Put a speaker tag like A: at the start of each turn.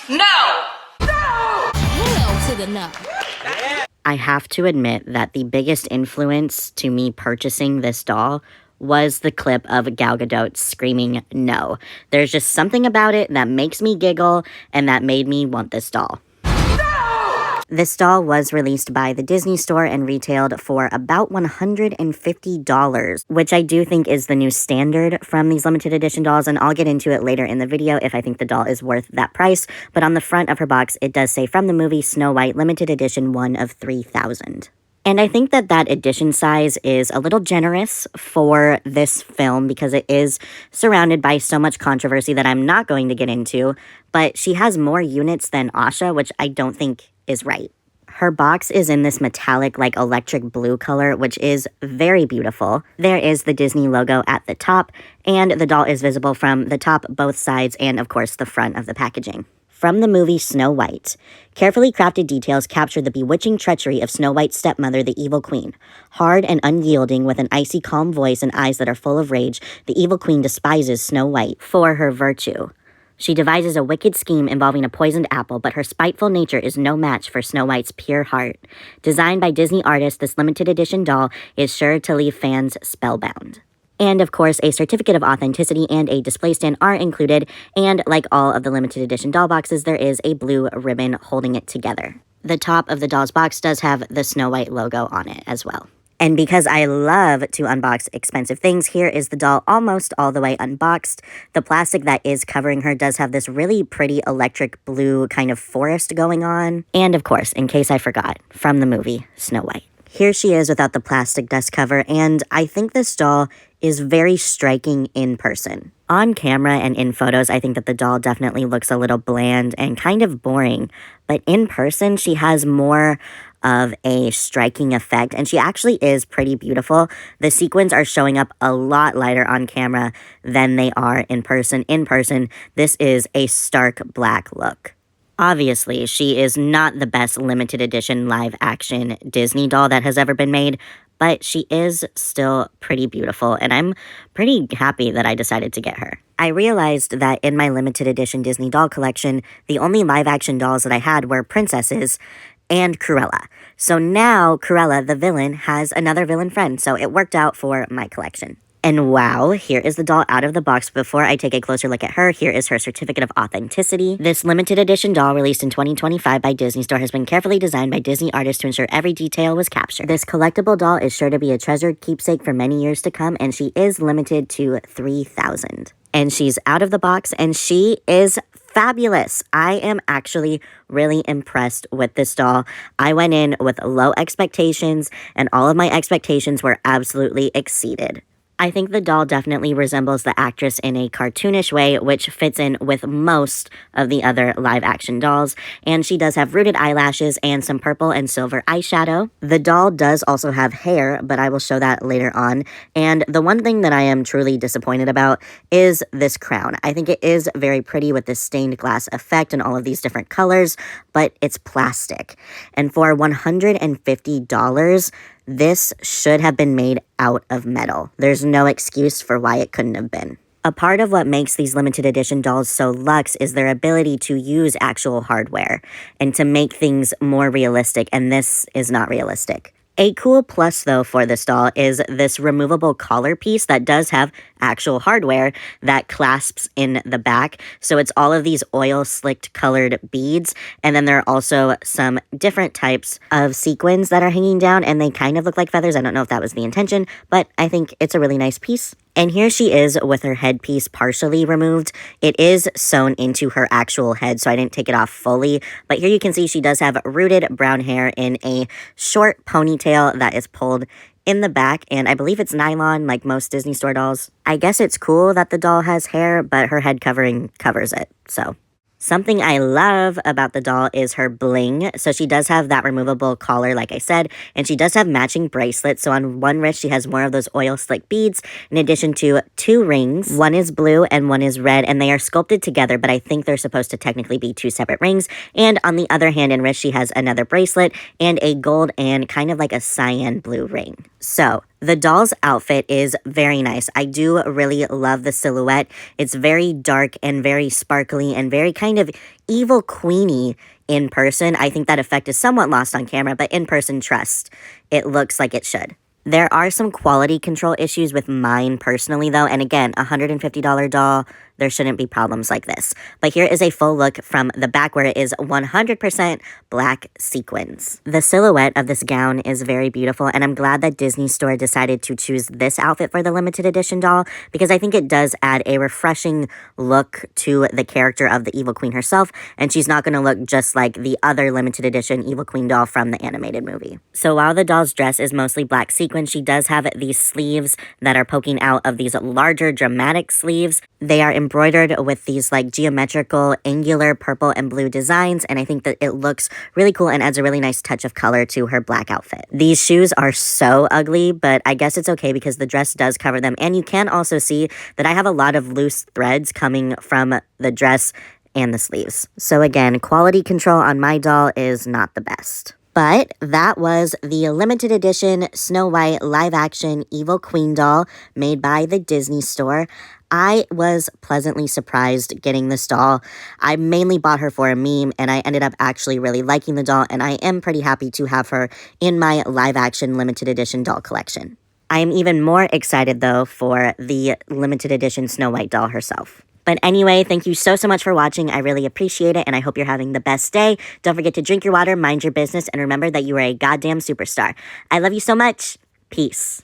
A: No!
B: Hell to the no.
C: I have to admit that the biggest influence to me purchasing this doll was the clip of Gal Gadot screaming no. There's just something about it that makes me giggle and that made me want this doll. This doll was released by the Disney Store and retailed for about $150, which I do think is the new standard from these limited edition dolls, and I'll get into it later in the video if I think the doll is worth that price. But on the front of her box, it does say from the movie Snow White, limited edition 1 of 3,000. And I think that that edition size is a little generous for this film because it is surrounded by so much controversy that I'm not going to get into, but she has more units than Asha, which I don't think is right. Her box is in this metallic, like electric blue color, which is very beautiful. There is the Disney logo at the top, and the doll is visible from the top, both sides, and of course the front of the packaging. From the movie Snow White, carefully crafted details capture the bewitching treachery of Snow White's stepmother, the Evil Queen. Hard and unyielding, with an icy calm voice and eyes that are full of rage, the Evil Queen despises Snow White for her virtue. She devises a wicked scheme involving a poisoned apple, but her spiteful nature is no match for Snow White's pure heart. Designed by Disney artists, this limited edition doll is sure to leave fans spellbound. And of course, a certificate of authenticity and a display stand are included, and like all of the limited edition doll boxes, there is a blue ribbon holding it together. The top of the doll's box does have the Snow White logo on it as well. And because I love to unbox expensive things, here is the doll almost all the way unboxed. The plastic that is covering her does have this really pretty electric blue kind of forest going on. And of course, in case I forgot, from the movie Snow White. Here she is without the plastic dust cover, and I think this doll is very striking in person. On camera and in photos, I think that the doll definitely looks a little bland and kind of boring, but in person, she has more of a striking effect, and she actually is pretty beautiful. The sequins are showing up a lot lighter on camera than they are in person. In person, this is a stark black look. Obviously, she is not the best limited edition live-action Disney doll that has ever been made, but she is still pretty beautiful, and I'm pretty happy that I decided to get her. I realized that in my limited edition Disney doll collection, the only live-action dolls that I had were princesses and Cruella. So now Cruella, the villain, has another villain friend, so it worked out for my collection. And wow, here is the doll out of the box. Before I take a closer look at her, here is her certificate of authenticity. This limited edition doll, released in 2025 by Disney Store, has been carefully designed by Disney artists to ensure every detail was captured. This collectible doll is sure to be a treasured keepsake for many years to come, and she is limited to 3,000. And she's out of the box, and she is fabulous. I am actually really impressed with this doll. I went in with low expectations, and all of my expectations were absolutely exceeded. I think the doll definitely resembles the actress in a cartoonish way, which fits in with most of the other live-action dolls, and she does have rooted eyelashes and some purple and silver eyeshadow. The doll does also have hair, but I will show that later on, and the one thing that I am truly disappointed about is this crown. I think it is very pretty with this stained glass effect and all of these different colors, but it's plastic. And for $150, this should have been made out of metal. There's no excuse for why it couldn't have been. A part of what makes these limited edition dolls so luxe is their ability to use actual hardware and to make things more realistic, and this is not realistic. A cool plus, though, for this doll is this removable collar piece that does have actual hardware that clasps in the back. So it's all of these oil-slicked colored beads, and then there are also some different types of sequins that are hanging down, and they kind of look like feathers. I don't know if that was the intention, but I think it's a really nice piece. And here she is with her headpiece partially removed. It is sewn into her actual head, so I didn't take it off fully. But here you can see she does have rooted brown hair in a short ponytail that is pulled in the back, and I believe it's nylon like most Disney Store dolls. I guess it's cool that the doll has hair, but her head covering covers it, so. Something I love about the doll is her bling. So she does have that removable collar, like I said, and she does have matching bracelets. So on one wrist, she has more of those oil slick beads, in addition to 2 rings. One is blue and one is red, and they are sculpted together, but I think they're supposed to technically be 2 separate rings. And on the other hand and wrist, she has another bracelet and a gold and kind of like a cyan blue ring. So, the doll's outfit is very nice. I do really love the silhouette. It's very dark and very sparkly and very kind of evil queeny in person. I think that effect is somewhat lost on camera, but in person, trust, it looks like it should. There are some quality control issues with mine personally, though, and again, $150 doll, there shouldn't be problems like this. But here is a full look from the back where it is 100% black sequins. The silhouette of this gown is very beautiful, and I'm glad that Disney Store decided to choose this outfit for the limited edition doll because I think it does add a refreshing look to the character of the Evil Queen herself, and she's not going to look just like the other limited edition Evil Queen doll from the animated movie. So while the doll's dress is mostly black sequins, she does have these sleeves that are poking out of these larger dramatic sleeves. They are embroidered with these like geometrical, angular purple and blue designs, and I think that it looks really cool and adds a really nice touch of color to her black outfit. These shoes are so ugly, but I guess it's okay because the dress does cover them, and you can also see that I have a lot of loose threads coming from the dress and the sleeves. So again, quality control on my doll is not the best. But that was the limited edition Snow White live-action Evil Queen doll made by the Disney Store. I was pleasantly surprised getting this doll. I mainly bought her for a meme, and I ended up actually really liking the doll, and I am pretty happy to have her in my live-action limited edition doll collection. I am even more excited, though, for the limited edition Snow White doll herself. But anyway, thank you so much for watching. I really appreciate it, and I hope you're having the best day. Don't forget to drink your water, mind your business, and remember that you are a goddamn superstar. I love you so much. Peace.